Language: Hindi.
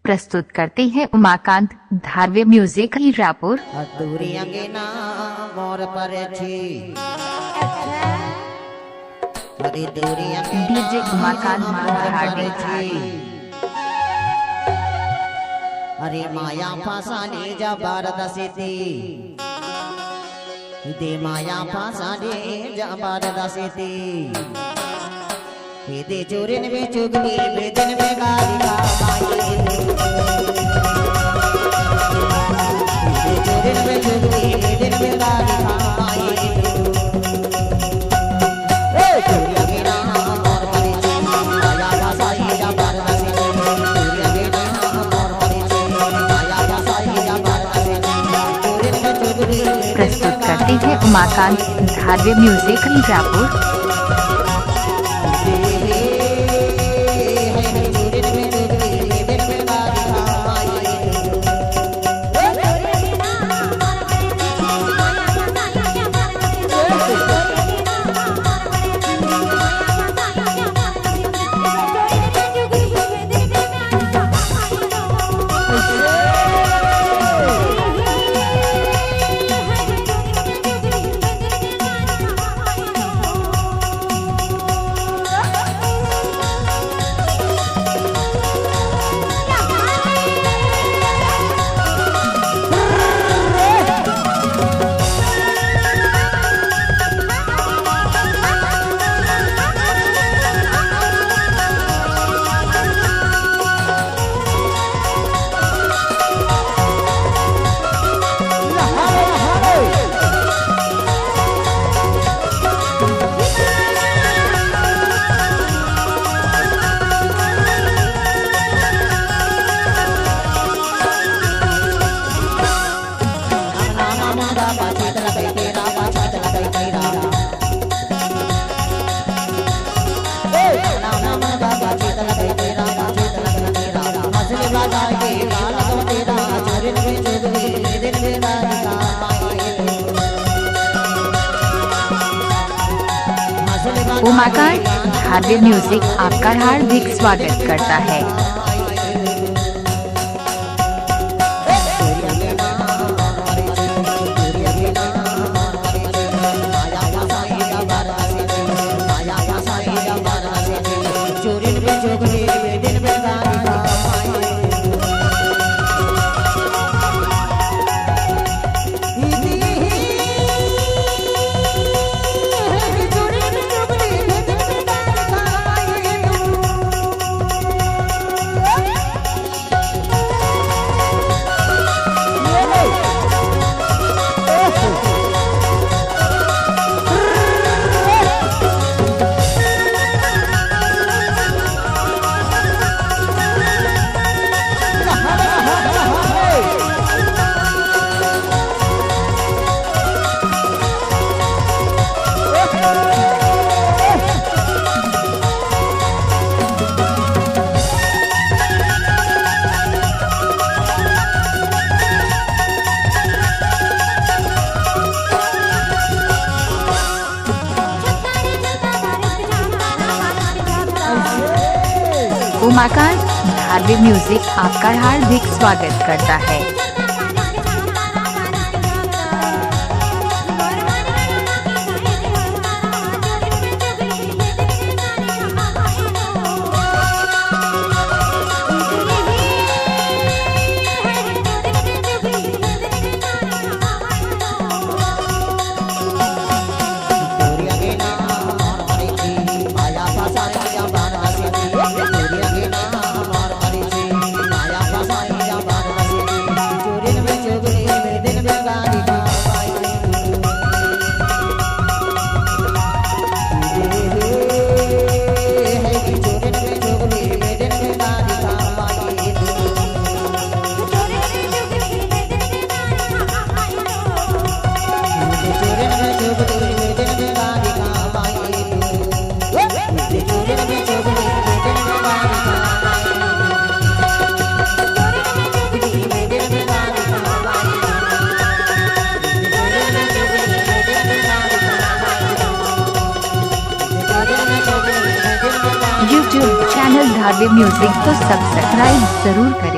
प्रस्तुत करते हैं उमाकांत धारवे म्यूजिक हीरापुर। डीजे उमाकांत धारवे। अरे माया फासाने जबरदस्ती दे माया फासाने जबरदस्ती दे चोरिन में चुगली बेदन में गाली का चोरिन में चुगली बेदन में गाली का प्रस्तुत करते हैं उमाकांत धारवे म्यूजिक हीरापुर। उमाकांत धारवे म्यूजिक आपका हार्दिक स्वागत करता है। उमाकांत धारवे म्यूजिक आपका हार्दिक स्वागत करता है। YouTube चैनल धारवे म्यूजिक को सब्सक्राइब जरूर करें।